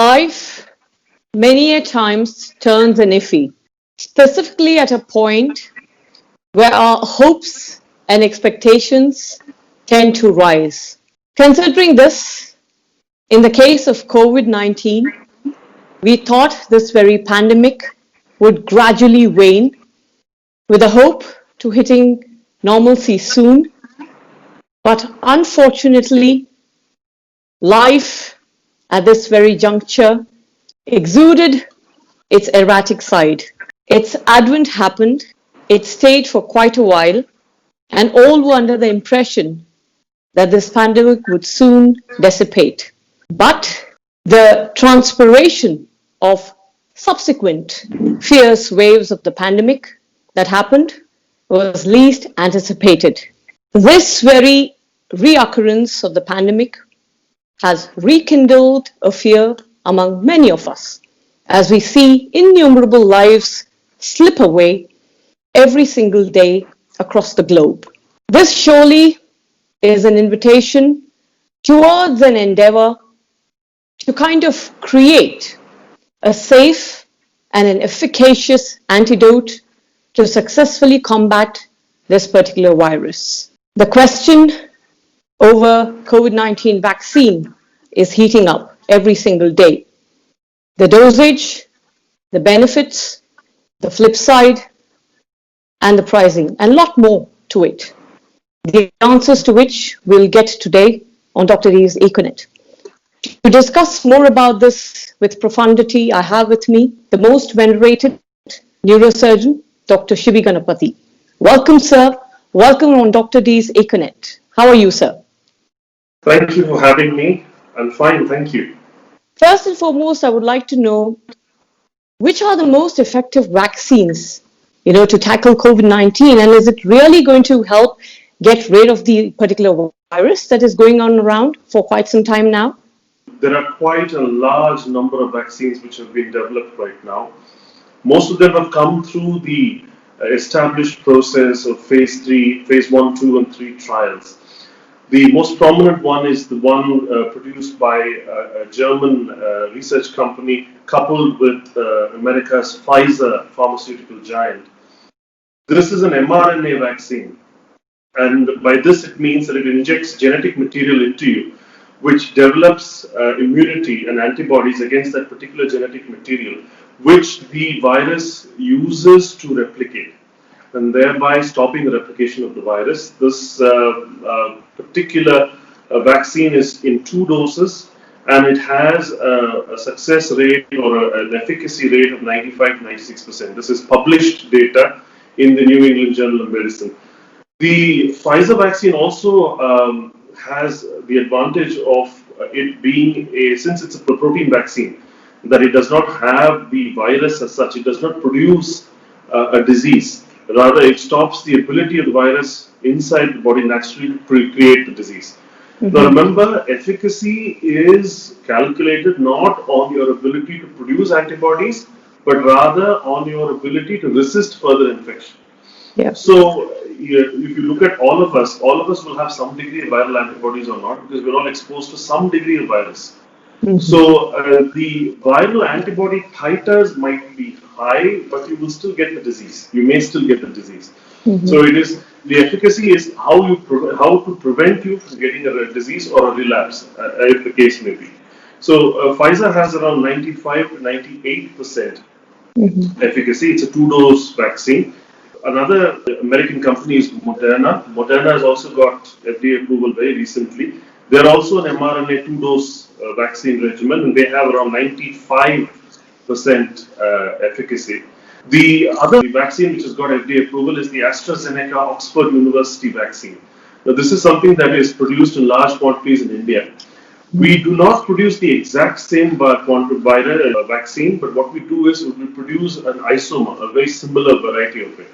Life many a times turns an iffy, specifically at a point where our hopes and expectations tend to rise. Considering this, in the case of COVID-19, we thought this very pandemic would gradually wane with a hope to hitting normalcy soon. But unfortunately, life at this very juncture exuded its erratic side. Its advent happened, it stayed for quite a while, and all were under the impression that this pandemic would soon dissipate. But the transpiration of subsequent fierce waves of the pandemic that happened was least anticipated. This very reoccurrence of the pandemic has rekindled a fear among many of us as we see innumerable lives slip away every single day across the globe. This surely is an invitation towards an endeavor to kind of create a safe and an efficacious antidote to successfully combat this particular virus. The question over COVID-19 vaccine is heating up every single day. The dosage, the benefits, the flip side, and the pricing, and a lot more to it. The answers to which we'll get today on Dr. D's Econet. To discuss more about this with profundity, I have with me the most venerated neurosurgeon, Dr. SIBHI GANAPATHY. Welcome, sir. Welcome on Dr. D's Econet. How are you, sir? Thank you for having me. I'm fine, thank you. First and foremost, I would like to know which are the most effective vaccines, to tackle COVID-19, and is it really going to help get rid of the particular virus that is going on around for quite some time now? There are quite a large number of vaccines which have been developed right now. Most of them have come through the established process of phase 3, phase 1, 2 and 3 trials. The most prominent one is the one produced by a German research company coupled with America's Pfizer pharmaceutical giant. This is an mRNA vaccine, and by this it means that it injects genetic material into you, which develops immunity and antibodies against that particular genetic material, which the virus uses to replicate, and thereby stopping the replication of the virus. This particular vaccine is in 2 doses, and it has a success rate or an efficacy rate of 95 to 96%. This is published data in the New England Journal of Medicine. The Pfizer vaccine also has the advantage of it being since it's a protein vaccine, that it does not have the virus as such. It does not produce a disease. Rather, it stops the ability of the virus inside the body naturally to create the disease. Mm-hmm. Now remember, efficacy is calculated not on your ability to produce antibodies, but rather on your ability to resist further infection. Yeah. So if you look at all of us will have some degree of viral antibodies or not, because we're all exposed to some degree of virus. Mm-hmm. So the viral antibody titers might be high, but you will still get the disease. You may still get the disease. Mm-hmm. So it is the efficacy is how to prevent you from getting a disease or a relapse, if the case may be. So Pfizer has around 95 to 98% efficacy. It's a 2-dose vaccine. Another American company is Moderna. Moderna has also got FDA approval very recently. They're also an mRNA 2-dose vaccine regimen, and they have around 95% efficacy. The other vaccine which has got FDA approval is the AstraZeneca Oxford University vaccine. Now, this is something that is produced in large quantities in India. We do not produce the exact same viral vaccine, but what we do is we produce an isomer, a very similar variety of it.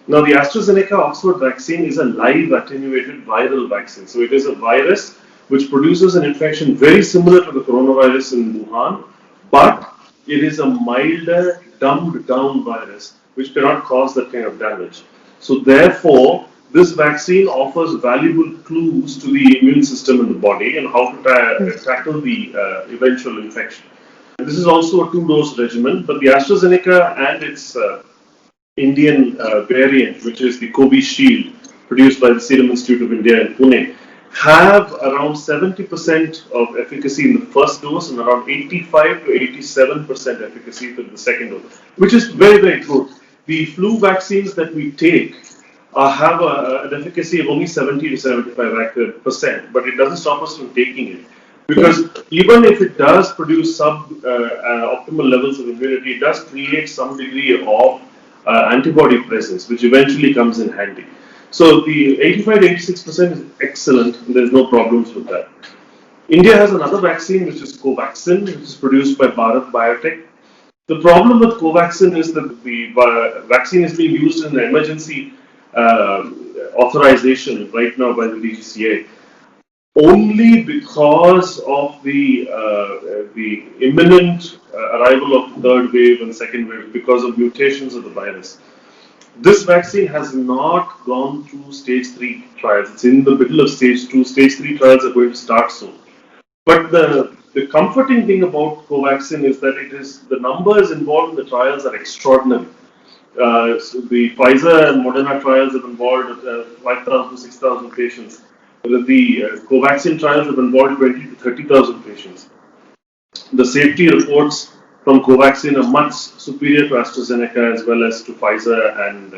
Now, the AstraZeneca Oxford vaccine is a live attenuated viral vaccine. So it is a virus which produces an infection very similar to the coronavirus in Wuhan, but it is a milder, dumbed down virus which cannot cause that kind of damage. So therefore, this vaccine offers valuable clues to the immune system in the body and how to tackle the eventual infection. This is also a two-dose regimen, but the AstraZeneca and its Indian variant, which is the Covishield, produced by the Serum Institute of India in Pune, have around 70% of efficacy in the first dose and around 85 to 87% efficacy for the second dose, which is very, very good. The flu vaccines that we take have an efficacy of only 70 to 75%, but it doesn't stop us from taking it. Because even if it does produce optimal levels of immunity, it does create some degree of antibody presence, which eventually comes in handy. So the 85 to 86% is excellent. There's no problems with that. India has another vaccine, which is Covaxin, which is produced by Bharat Biotech. The problem with Covaxin is that the vaccine is being used in an emergency uh, authorization right now by the DGCA only because of the imminent arrival of the third wave and second wave because of mutations of the virus. This vaccine has not gone through stage 3 trials. It's in the middle of stage 2. Stage 3 trials are going to start soon. But the comforting thing about Covaxin is that it is the numbers involved in the trials are extraordinary. So the Pfizer and Moderna trials have involved 5,000 to 6,000 patients. The Covaxin trials have involved 20 to 30,000 patients. The safety reports from Covaxin are much superior to AstraZeneca as well as to Pfizer and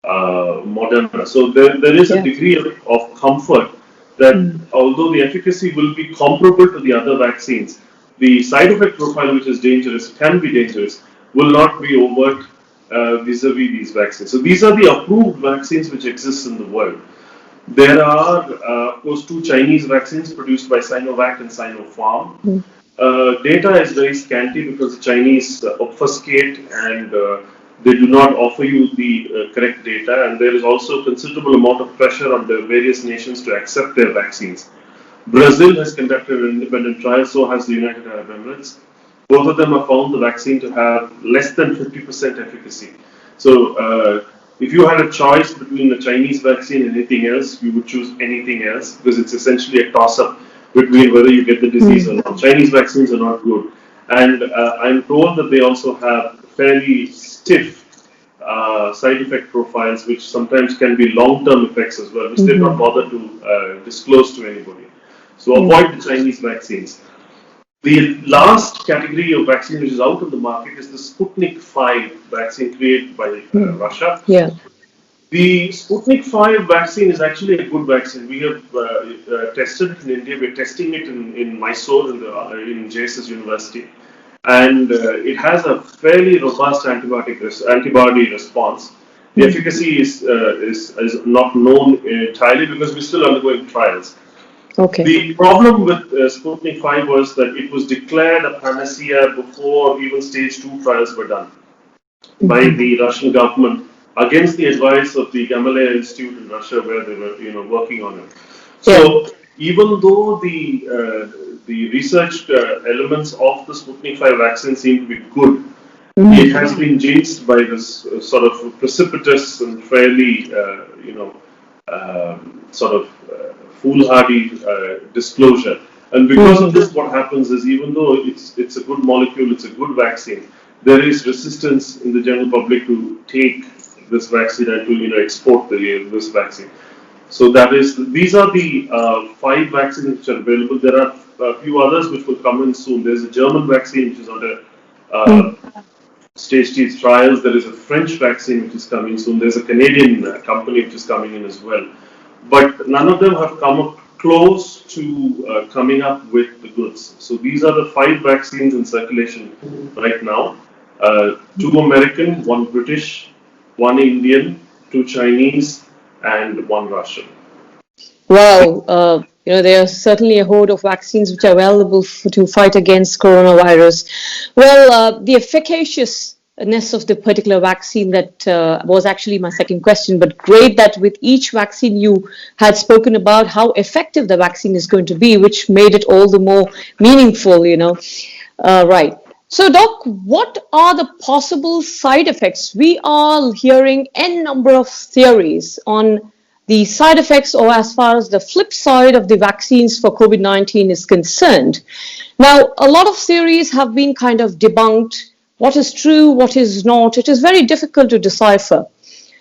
Moderna. So there is a degree of comfort that although the efficacy will be comparable to the other vaccines, the side effect profile, which is dangerous, can be dangerous, will not be overt vis-a-vis these vaccines. So these are the approved vaccines which exist in the world. There are, of course, two Chinese vaccines produced by Sinovac and Sinopharm. Data is very scanty because the Chinese obfuscate and they do not offer you the correct data, and there is also considerable amount of pressure on the various nations to accept their vaccines. Brazil has conducted an independent trial, so has the United Arab Emirates. Both of them have found the vaccine to have less than 50% efficacy. So, if you had a choice between the Chinese vaccine and anything else, you would choose anything else because it's essentially a toss-up between whether you get the disease or not. Chinese vaccines are not good. And I'm told that they also have fairly stiff side effect profiles, which sometimes can be long-term effects as well, which they've not bothered to disclose to anybody. So avoid the Chinese vaccines. The last category of vaccine which is out of the market is the Sputnik 5 vaccine created by Russia. Yeah. The Sputnik 5 vaccine is actually a good vaccine. We have tested it in India. We're testing it in Mysore in JSS University. And it has a fairly robust antibody response. The efficacy is not known entirely because we're still undergoing trials. Okay. The problem with Sputnik 5 was that it was declared a panacea before even stage 2 trials were done by the Russian government against the advice of the Gamaleya Institute in Russia, where they were, working on it. So even though the research elements of the Sputnik 5 vaccine seem to be good, it has been jinxed by this sort of precipitous and fairly, foolhardy disclosure. And because of this, what happens is even though it's a good molecule, it's a good vaccine, there is resistance in the general public to take this vaccine and to export this vaccine. So these are the 5 vaccines which are available. There are a few others which will come in soon. There's a German vaccine which is under stage 3 trials. There is a French vaccine which is coming soon. There's a Canadian company which is coming in as well. But none of them have come up close to coming up with the goods. So these are the 5 vaccines in circulation right now. 2 American, 1 British, 1 Indian, 2 Chinese, and 1 Russian. Wow, there are certainly a horde of vaccines which are available to fight against coronavirus. Well, the efficaciousness of the particular vaccine that was actually my second question, but great that with each vaccine you had spoken about how effective the vaccine is going to be, which made it all the more meaningful, right. So, Doc, what are the possible side effects? We are hearing n number of theories on the side effects, or as far as the flip side of the vaccines for COVID-19 is concerned. Now, a lot of theories have been kind of debunked. What is true, what is not? It is very difficult to decipher.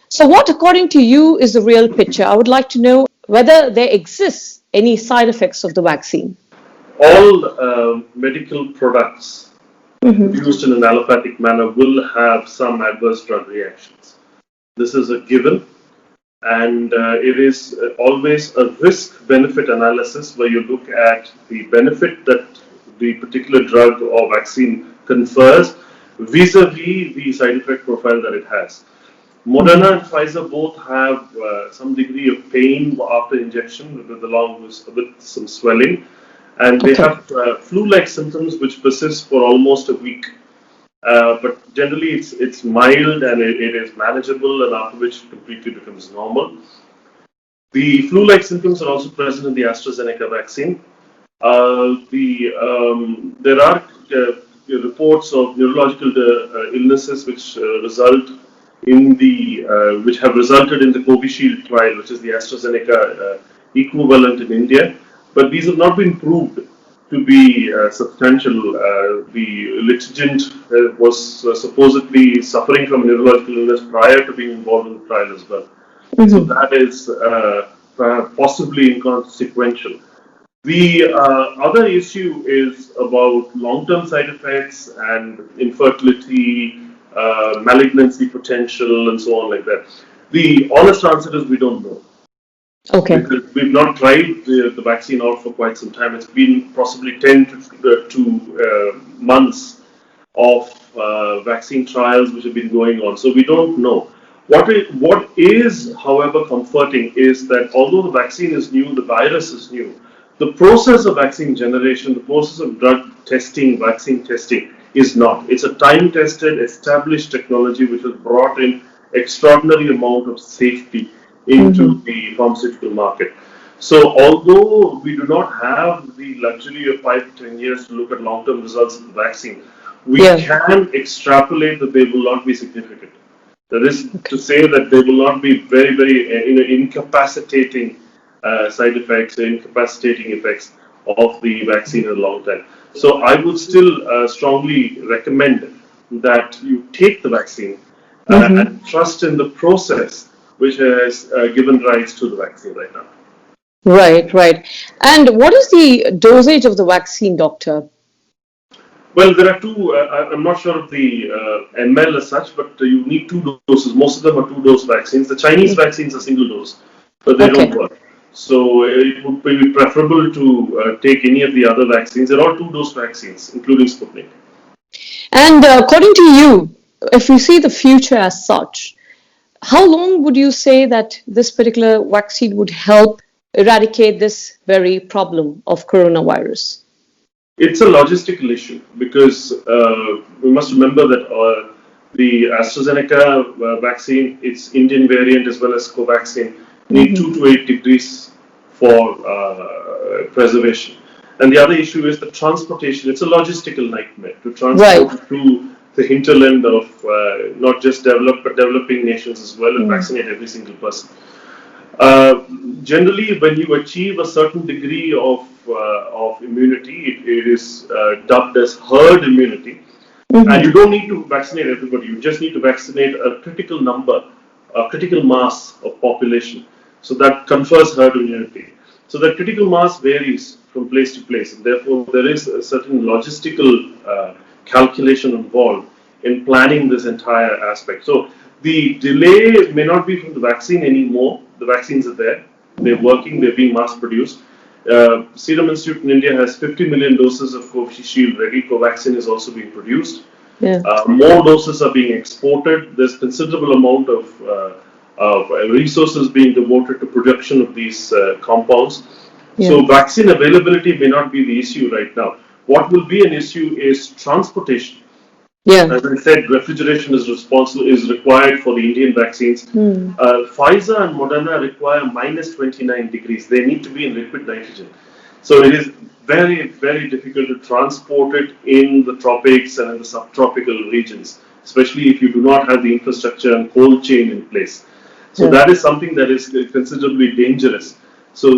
So what, according to you, is the real picture? I would like to know whether there exists any side effects of the vaccine. All medical products used in an allopathic manner will have some adverse drug reactions. This is a given, and it is always a risk-benefit analysis where you look at the benefit that the particular drug or vaccine confers vis-a-vis the side effect profile that it has. Moderna and Pfizer both have some degree of pain after injection, along with some swelling, and they have flu-like symptoms which persist for almost a week. But generally, it's mild and it is manageable, and after which it completely becomes normal. The flu-like symptoms are also present in the AstraZeneca vaccine. There are reports of neurological illnesses which which have resulted in the Covishield trial, which is the AstraZeneca equivalent in India, but these have not been proved to be substantial. The litigant was supposedly suffering from neurological illness prior to being involved in the trial as well. So that is possibly inconsequential. The other issue is about long-term side effects and infertility, malignancy potential, and so on like that. The honest answer is we don't know. Okay. Because we've not tried the vaccine out for quite some time. It's been possibly 10 to months of vaccine trials which have been going on. So we don't know. What is, however, comforting is that although the vaccine is new, the virus is new, the process of vaccine generation, the process of drug testing, vaccine testing is not. It's a time-tested, established technology which has brought in extraordinary amount of safety into the pharmaceutical market. So although we do not have the luxury of 5 to 10 years to look at long-term results of the vaccine, we can extrapolate that they will not be significant. That is to say that they will not be very, very incapacitating side effects, incapacitating effects of the vaccine in a long time. So I would still strongly recommend that you take the vaccine and trust in the process which has given rise to the vaccine right now. Right, right. And what is the dosage of the vaccine, doctor? Well, there are two. I'm not sure of the ml as such, but you need 2 doses. Most of them are 2-dose vaccines. The Chinese vaccines are single dose, but they don't work. So it would be preferable to take any of the other vaccines. They're all 2-dose vaccines, including Sputnik. And according to you, if you see the future as such, how long would you say that this particular vaccine would help eradicate this very problem of coronavirus? It's a logistical issue because we must remember that the AstraZeneca vaccine, its Indian variant as well as Covaxin, need 2 to 8 degrees for preservation. And the other issue is the transportation. It's a logistical nightmare to transport to the hinterland of not just developed but developing nations as well and vaccinate every single person. Generally, when you achieve a certain degree of immunity, it is dubbed as herd immunity. And you don't need to vaccinate everybody. You just need to vaccinate a critical number, a critical mass of population. So that confers herd immunity. So that critical mass varies from place to place, and therefore there is a certain logistical calculation involved in planning this entire aspect. So the delay may not be from the vaccine anymore. The vaccines are there. They're working. They're being mass produced. Serum Institute in India has 50 million doses of Covishield ready. Covaxin is also being produced. More doses are being exported. There's considerable amount of resources being devoted to production of these compounds. So vaccine availability may not be the issue right now. What will be an issue is transportation. As I said, refrigeration is required for the Indian vaccines. Pfizer and Moderna require minus 29 degrees. They need to be in liquid nitrogen. So it is very, very difficult to transport it in the tropics and in the subtropical regions, especially if you do not have the infrastructure and cold chain in place. So that is something that is considerably dangerous. So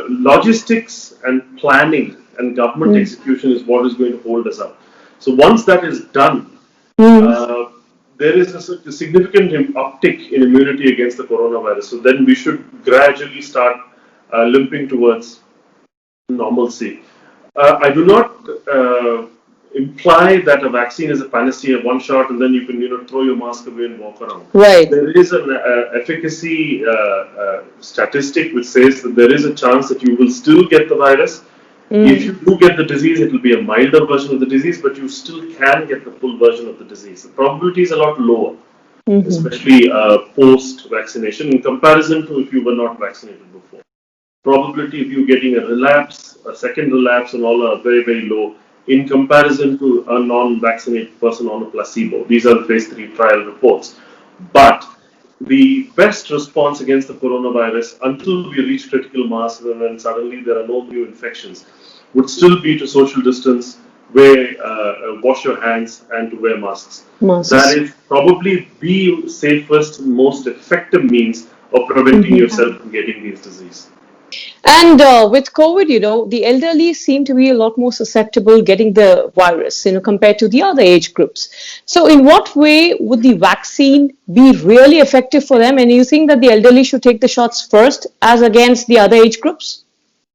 logistics and planning and government execution is what is going to hold us up. So once that is done, uh, there is a significant uptick in immunity against the coronavirus. So then we should gradually start limping towards normalcy. I do not imply that a vaccine is a panacea, one shot, and then you can throw your mask away and walk around. Right. There is an efficacy statistic which says that there is a chance that you will still get the virus. If you do get the disease, it will be a milder version of the disease, but you still can get the full version of the disease. The probability is a lot lower, especially post-vaccination in comparison to if you were not vaccinated before. Probability of you getting a relapse, a second relapse, and all are very, very low in comparison to a non-vaccinated person on a placebo. These are the phase 3 trial reports. But the best response against the coronavirus until we reach critical mass and then suddenly there are no new infections would still be to social distance, wash your hands, and to wear masks. That is probably the safest, most effective means of preventing yourself from getting these diseases. And with COVID, the elderly seem to be a lot more susceptible getting the virus, compared to the other age groups. So in what way would the vaccine be really effective for them? And you think that the elderly should take the shots first as against the other age groups?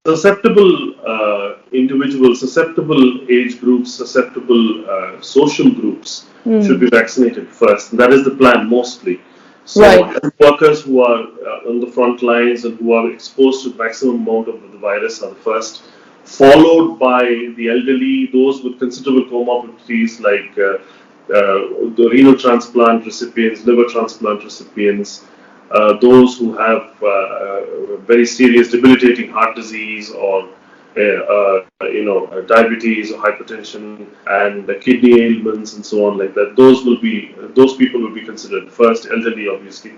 Susceptible individuals, susceptible age groups, susceptible social groups should be vaccinated first. And that is the plan mostly. So workers who are on the front lines and who are exposed to the maximum amount of the virus are the first, followed by the elderly, those with considerable comorbidities like the renal transplant recipients, liver transplant recipients, those who have very serious debilitating heart disease or diabetes or hypertension and kidney ailments and so on like that. Those people will be considered first, elderly obviously,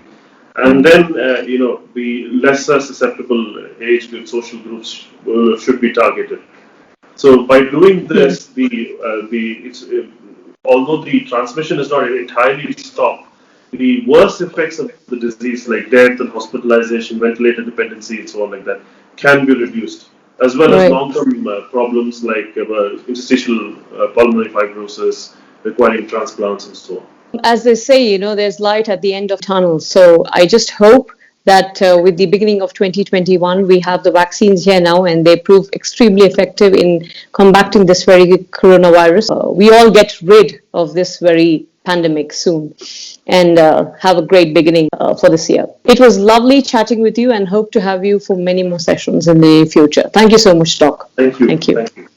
and then the lesser susceptible age group, social groups should be targeted. So by doing this, although the transmission is not entirely stopped, the worst effects of the disease like death and hospitalization, ventilator dependency and so on like that can be reduced, as well as long-term problems like interstitial pulmonary fibrosis requiring transplants and so on. As they say, there's light at the end of the tunnel. So I just hope that with the beginning of 2021, we have the vaccines here now and they prove extremely effective in combating this very coronavirus. We all get rid of this very pandemic soon and have a great beginning for this year. It was lovely chatting with you and hope to have you for many more sessions in the future. Thank you so much, Doc. Thank you. Thank you. Thank you.